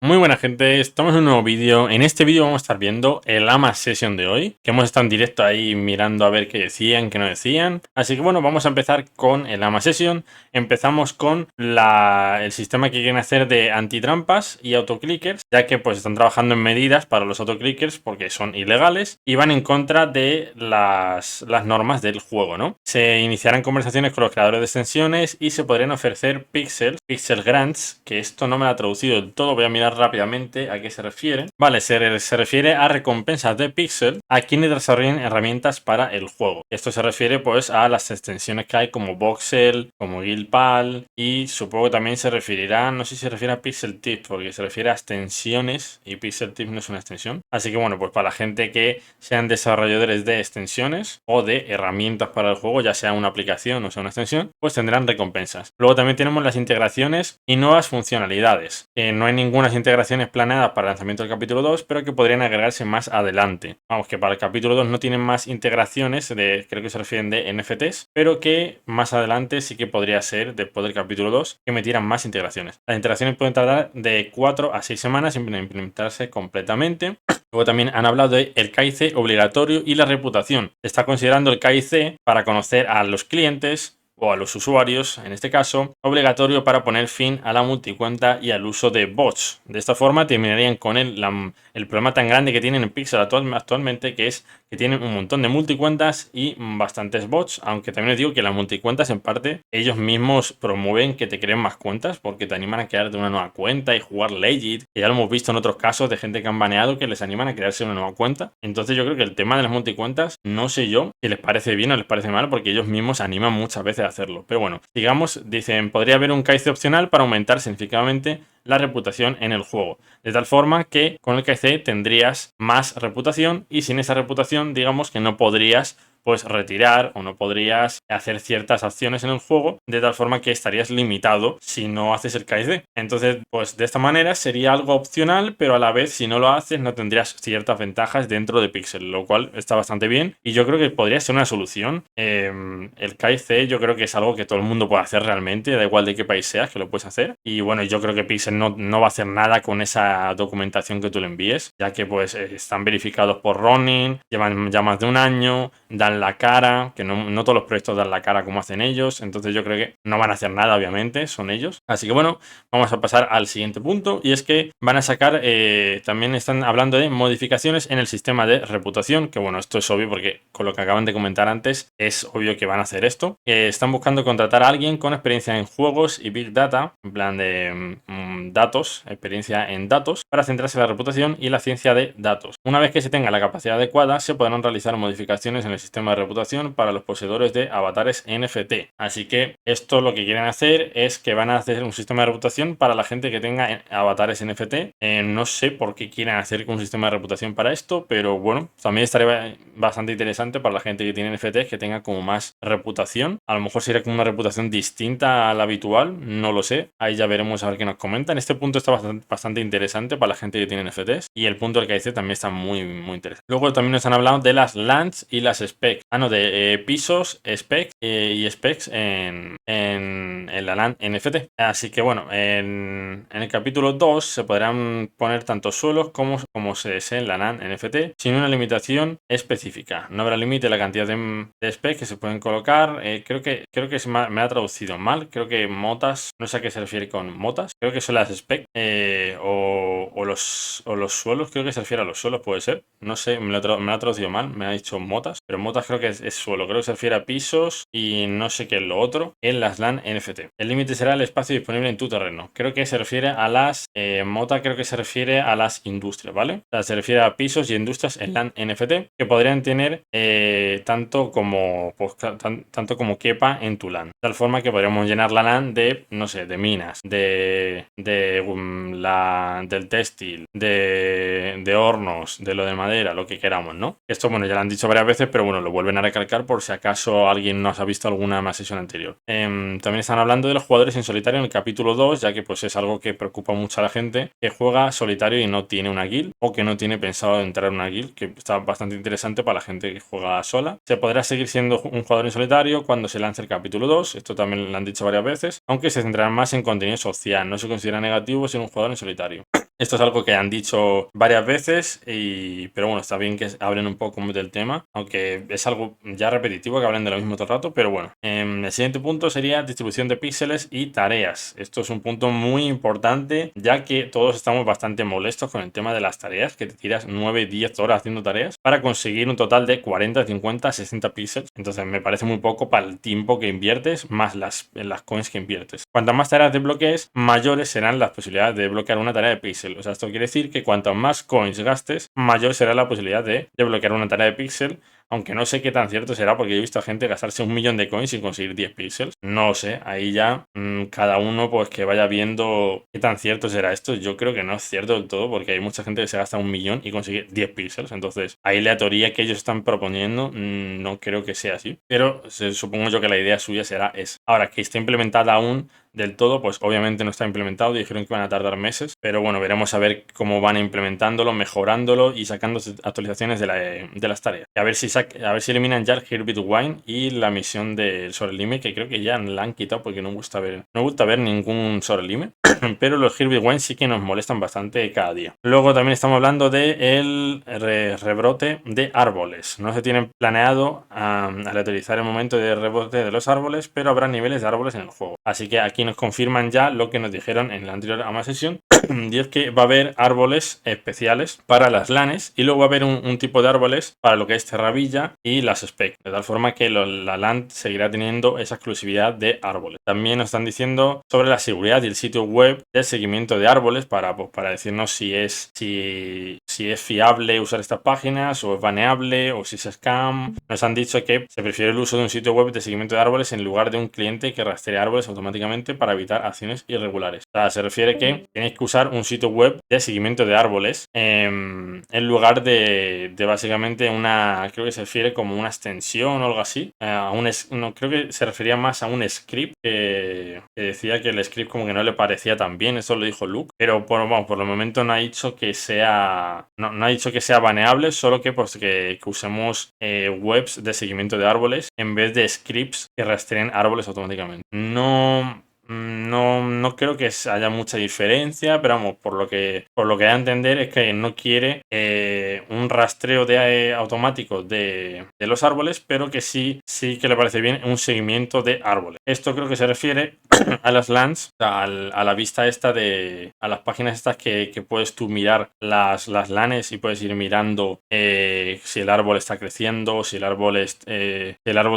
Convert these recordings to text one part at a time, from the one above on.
Muy buena gente, estamos en un nuevo vídeo. En este vídeo vamos a estar viendo el AMA Session de hoy, que hemos estado en directo ahí mirando a ver qué decían, qué no decían. Así que bueno, vamos a empezar con el AMA Session. Empezamos con el sistema que quieren hacer de antitrampas y autoclickers, ya que pues están trabajando en medidas para los autoclickers porque son ilegales y van en contra de las normas del juego, ¿no? Se iniciarán conversaciones con los creadores de extensiones y se podrían ofrecer pixel grants, que esto no me lo ha traducido del todo, voy a mirar rápidamente a qué se refiere. Vale, se refiere a recompensas de pixel a quienes desarrollen herramientas para el juego. Esto se refiere pues a las extensiones que hay como Voxel, como Guildpal, y supongo que también se referirá, no sé si se refiere a Pixel Tips, porque se refiere a extensiones y Pixel Tips no es una extensión. Así que bueno, pues para la gente que sean desarrolladores de extensiones o de herramientas para el juego, ya sea una aplicación o sea una extensión, pues tendrán recompensas. Luego también tenemos las integraciones y nuevas funcionalidades. No hay ninguna integraciones planeadas para el lanzamiento del capítulo 2, pero que podrían agregarse más adelante. Vamos, que para el capítulo 2 no tienen más integraciones, creo que se refieren de NFTs, pero que más adelante sí que podría ser, después del capítulo 2, que metieran más integraciones. Las integraciones pueden tardar de 4 a 6 semanas en implementarse completamente. Luego también han hablado del KIC obligatorio y la reputación. Se está considerando el KIC para conocer a los clientes o a los usuarios, en este caso, obligatorio para poner fin a la multicuenta y al uso de bots. De esta forma terminarían con el problema tan grande que tienen en Pixel actualmente, que es que tienen un montón de multicuentas y bastantes bots, aunque también les digo que las multicuentas en parte ellos mismos promueven que te creen más cuentas porque te animan a crearte una nueva cuenta y jugar legit, que ya lo hemos visto en otros casos de gente que han baneado que les animan a crearse una nueva cuenta. Entonces yo creo que el tema de las multicuentas, no sé yo si les parece bien o les parece mal, porque ellos mismos animan muchas veces a hacerlo. Pero bueno, digamos, dicen, podría haber un KIC opcional para aumentar significativamente la reputación en el juego, de tal forma que con el KIC tendrías más reputación y sin esa reputación digamos que no podrías pues retirar o no podrías hacer ciertas acciones en el juego, de tal forma que estarías limitado si no haces el KIC. Entonces, pues de esta manera sería algo opcional, pero a la vez si no lo haces no tendrías ciertas ventajas dentro de Pixel, lo cual está bastante bien y yo creo que podría ser una solución. El KIC yo creo que es algo que todo el mundo puede hacer realmente, da igual de qué país seas, que lo puedes hacer. Y bueno, yo creo que Pixel no va a hacer nada con esa documentación que tú le envíes, ya que pues están verificados por Ronin, llevan ya más de un año, dan la cara, que no todos los proyectos dan la cara como hacen ellos, entonces yo creo que no van a hacer nada, obviamente, son ellos. Así que bueno, vamos a pasar al siguiente punto, y es que van a sacar, también están hablando de modificaciones en el sistema de reputación, que bueno, esto es obvio porque con lo que acaban de comentar antes, es obvio que van a hacer esto. Están buscando contratar a alguien con experiencia en juegos y Big Data, en plan de datos, experiencia en datos, para centrarse en la reputación y la ciencia de datos. Una vez que se tenga la capacidad adecuada, se podrán realizar modificaciones en el sistema de reputación para los poseedores de avatares NFT. Así que esto lo que quieren hacer es que van a hacer un sistema de reputación para la gente que tenga avatares NFT. No sé por qué quieren hacer un sistema de reputación para esto, pero bueno, también estaría bastante interesante para la gente que tiene NFTs que tenga como más reputación. A lo mejor sería como una reputación distinta a la habitual, no lo sé. Ahí ya veremos a ver qué nos comentan. Este punto está bastante interesante para la gente que tiene NFTs y el punto del que dice también está muy interesante. Luego también nos han hablado de las LANs y las specs. De pisos, specs y specs en la LAN NFT. Así que bueno, en el capítulo 2 se podrán poner tanto suelos como se desee en la LAN NFT sin una limitación específica. No habrá límite en la cantidad de specs que se pueden colocar. Creo que me ha traducido mal. Creo que motas, no sé a qué se refiere con motas. Creo que son las specs o los suelos. Creo que se refiere a los suelos, puede ser. No sé, me lo ha traducido mal. Me ha dicho motas, pero motas creo que es suelo. Creo que se refiere a pisos y no sé qué es lo otro en las LAN NFT. El límite será el espacio disponible en tu terreno. Creo que se refiere a las mota, creo que se refiere a las industrias, ¿vale? O sea, se refiere a pisos y industrias en LAN NFT que podrían tener tanto como quepa en tu LAN. De tal forma que podríamos llenar la LAN de, no sé, de minas, del testing, textil, de hornos, de lo de madera, lo que queramos, ¿no? Esto, bueno, ya lo han dicho varias veces, pero bueno, lo vuelven a recalcar por si acaso alguien no ha visto alguna más sesión anterior. También están hablando de los jugadores en solitario en el capítulo 2, ya que pues es algo que preocupa mucho a la gente que juega solitario y no tiene una guild o que no tiene pensado entrar en una guild, que está bastante interesante para la gente que juega sola. Se podrá seguir siendo un jugador en solitario cuando se lance el capítulo 2, esto también lo han dicho varias veces, aunque se centrarán más en contenido social, no se considera negativo ser un jugador en solitario. Esto es algo que han dicho varias veces, pero bueno, está bien que hablen un poco del tema, aunque es algo ya repetitivo que hablen de lo mismo todo el rato, pero bueno. El siguiente punto sería distribución de píxeles y tareas. Esto es un punto muy importante, ya que todos estamos bastante molestos con el tema de las tareas, que te tiras 9-10 horas haciendo tareas para conseguir un total de 40, 50, 60 píxeles. Entonces me parece muy poco para el tiempo que inviertes, más las coins que inviertes. Cuantas más tareas desbloquees, mayores serán las posibilidades de desbloquear una tarea de píxel. O sea, esto quiere decir que cuanto más coins gastes, mayor será la posibilidad de desbloquear una tarea de píxel. Aunque no sé qué tan cierto será, porque he visto a gente gastarse 1.000.000 de coins sin conseguir 10 píxeles. No sé, ahí ya cada uno pues que vaya viendo qué tan cierto será esto. Yo creo que no es cierto del todo, porque hay mucha gente que se gasta 1.000.000 y consigue 10 píxeles. Entonces, ahí la teoría que ellos están proponiendo no creo que sea así. Pero supongo yo que la idea suya será esa. Ahora, que esté implementada aún del todo, pues obviamente no está implementado, dijeron que van a tardar meses, pero bueno, veremos a ver cómo van implementándolo, mejorándolo y sacando actualizaciones de las tareas. A ver si eliminan ya el Herbit Wine y la misión del Sorelime, que creo que ya la han quitado porque no me gusta ver ningún Sorelime, pero los Herbit Wine sí que nos molestan bastante cada día. Luego también estamos hablando de el rebrote de árboles. No se tienen planeado aleatorizar el momento de rebrote de los árboles, pero habrá niveles de árboles en el juego. Así que aquí nos confirman ya lo que nos dijeron en la anterior AMA sesión, y es que va a haber árboles especiales para las LANes y luego va a haber un tipo de árboles para lo que es Terravilla y las Spec, de tal forma que la LAN seguirá teniendo esa exclusividad de árboles. También nos están diciendo sobre la seguridad y el sitio web de seguimiento de árboles para decirnos si es fiable usar estas páginas o es baneable o si es scam. Nos han dicho que se prefiere el uso de un sitio web de seguimiento de árboles en lugar de un cliente que rastree árboles automáticamente para evitar acciones irregulares. O sea, se refiere que tenéis que usar un sitio web de seguimiento de árboles en lugar de básicamente creo que se refiere como una extensión o algo así. No, creo que se refería más a un script que decía que el script como que no le parecía tan bien, eso lo dijo Luke, pero por el momento no ha dicho que sea no ha dicho que sea baneable, solo que pues que usemos webs de seguimiento de árboles en vez de scripts que rastreen árboles automáticamente. No creo que haya mucha diferencia, pero vamos, por lo que da a entender es que no quiere un rastreo automático de los árboles, pero que sí que le parece bien un seguimiento de árboles. Esto creo que se refiere a las LANs, a la vista esta a las páginas estas que puedes tú mirar las LANes y puedes ir mirando si el árbol está creciendo, si el árbol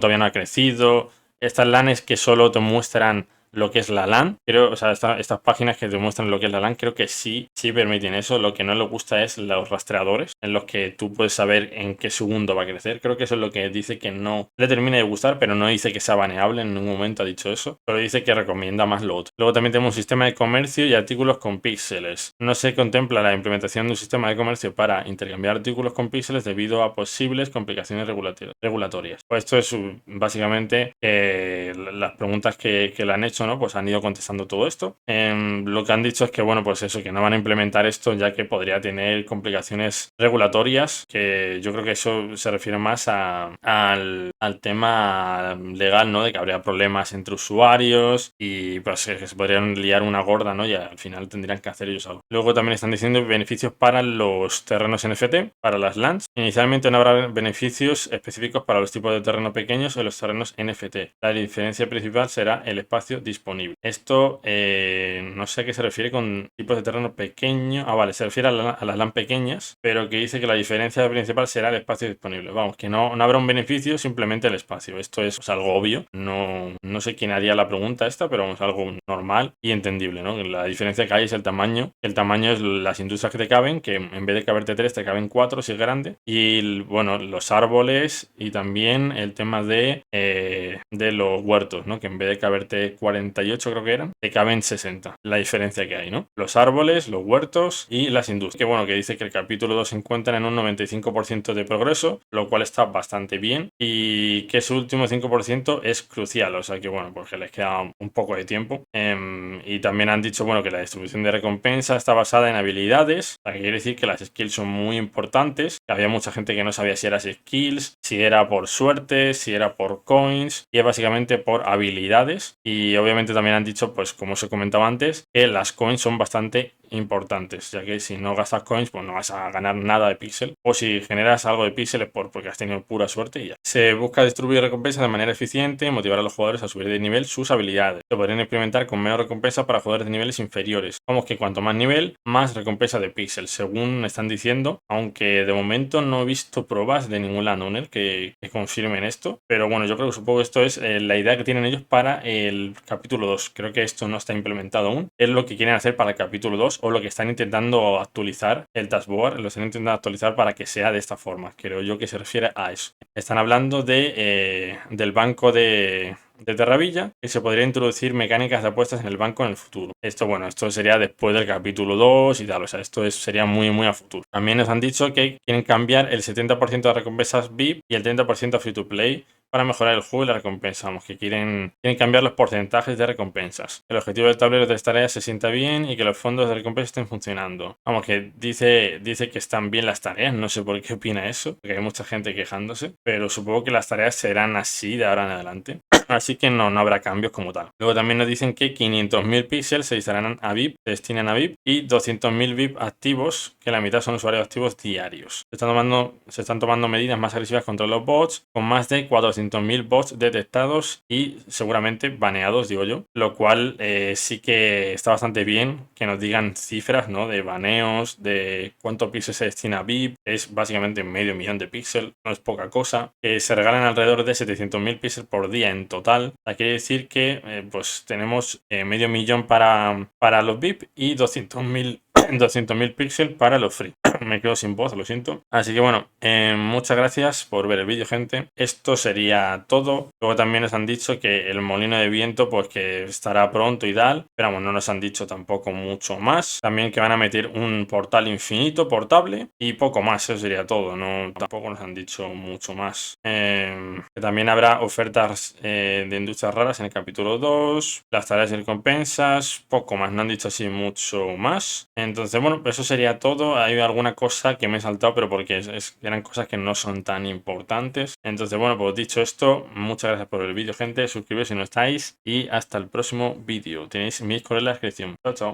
todavía no ha crecido. Estas LANes que solo te muestran lo que es la LAN, pero o sea, estas páginas que te muestran lo que es la LAN, creo que sí permiten eso. Lo que no les gusta es los rastreadores, en los que tú puedes saber en qué segundo va a crecer. Creo que eso es lo que dice que no le termina de gustar, pero no dice que sea baneable, en ningún momento ha dicho eso, pero dice que recomienda más lo otro. Luego también tenemos un sistema de comercio y artículos con píxeles. No se contempla la implementación de un sistema de comercio para intercambiar artículos con píxeles debido a posibles complicaciones regulatorias. Pues esto es básicamente las preguntas que le han hecho, ¿no? Pues han ido contestando todo esto. Lo que han dicho es que, bueno, pues eso, que no van a implementar esto ya que podría tener complicaciones regulatorias, que yo creo que eso se refiere más al tema legal, ¿no? De que habría problemas entre usuarios y pues que se podrían liar una gorda, ¿no? Y al final tendrían que hacer ellos algo. Luego también están diciendo beneficios para los terrenos NFT, para las LANs. Inicialmente no habrá beneficios específicos para los tipos de terreno pequeños en los terrenos NFT. La diferencia principal será el espacio disponible. Esto no sé a qué se refiere con tipos de terreno pequeño. Vale, se refiere a las LAN pequeñas, pero que dice que la diferencia principal será el espacio disponible. Vamos, que no habrá un beneficio, simplemente el espacio. Esto es algo obvio. No sé quién haría la pregunta esta, pero vamos, algo normal y entendible, ¿no? La diferencia que hay es el tamaño. El tamaño es las industrias que te caben, que en vez de caberte 3, te caben 4 si es grande. Y bueno, los árboles y también el tema de los huertos, ¿no? Que en vez de caberte 40 48 creo que eran, te caben 60. La diferencia que hay, ¿no? Los árboles, los huertos y las industrias. Que bueno, que dice que el capítulo 2 se encuentra en un 95% de progreso, lo cual está bastante bien, y que su último 5% es crucial, o sea que bueno, porque les queda un poco de tiempo. Y también han dicho, bueno, que la distribución de recompensa está basada en habilidades, o sea, que quiere decir que las skills son muy importantes, que había mucha gente que no sabía si eran skills, si era por suerte, si era por coins, y es básicamente por habilidades. Y obviamente también han dicho, pues como os he comentado antes, que las coins son bastante importantes, ya que si no gastas coins, pues no vas a ganar nada de píxel, o si generas algo de píxeles porque has tenido pura suerte y ya. Se busca distribuir recompensas de manera eficiente y motivar a los jugadores a subir de nivel sus habilidades. Se podrían implementar con menos recompensa para jugadores de niveles inferiores. Vamos, que cuanto más nivel, más recompensa de píxel, según están diciendo, aunque de momento no he visto pruebas de ningún landowner que confirmen esto, pero bueno, yo creo que supongo que esto es la idea que tienen ellos para el capítulo 2. Creo que esto no está implementado aún, es lo que quieren hacer para el capítulo 2, o lo que están intentando actualizar el dashboard, lo están intentando actualizar para que sea de esta forma. Creo yo que se refiere a eso. Están hablando del banco de Terravilla, y se podría introducir mecánicas de apuestas en el banco en el futuro. Esto, bueno, esto sería después del capítulo 2 y tal, o sea, esto sería muy, muy a futuro. También nos han dicho que quieren cambiar el 70% de recompensas VIP y el 30% free to play para mejorar el juego y la recompensa. Vamos, que quieren cambiar los porcentajes de recompensas. El objetivo del tablero de tareas se sienta bien y que los fondos de recompensa estén funcionando. Vamos, que dice que están bien las tareas, no sé por qué opina eso, porque hay mucha gente quejándose, pero supongo que las tareas serán así de ahora en adelante. Así que no habrá cambios como tal. Luego también nos dicen que 500.000 píxeles se destinarán a VIP, y 200.000 VIP activos, que la mitad son usuarios activos diarios. Se están tomando medidas más agresivas contra los bots, con más de 400.000 bots detectados y seguramente baneados, digo yo. Lo cual sí que está bastante bien que nos digan cifras, ¿no? De baneos, de cuánto píxeles se destina a VIP. Es básicamente medio millón de píxeles, no es poca cosa. Se regalan alrededor de 700.000 píxeles por día en total. Quiere decir que pues tenemos medio millón para los VIP y 200.000 píxeles para los free. Me quedo sin voz, lo siento. Así que bueno, muchas gracias por ver el vídeo, gente. Esto sería todo. Luego también nos han dicho que el molino de viento pues que estará pronto y tal, pero bueno, no nos han dicho tampoco mucho más. También que van a meter un portal infinito portable y poco más. Eso sería todo, no, tampoco nos han dicho mucho más. Que también habrá ofertas de industrias raras en el capítulo 2, las tareas y recompensas, poco más, no han dicho así mucho más. Entonces bueno, eso sería todo. Hay alguna cosa que me he saltado, pero porque eran cosas que no son tan importantes. Entonces bueno, pues dicho esto, muchas gracias por el vídeo, gente. Suscribiros si no estáis y hasta el próximo vídeo. Tenéis mi correo en la descripción. Chao, chao.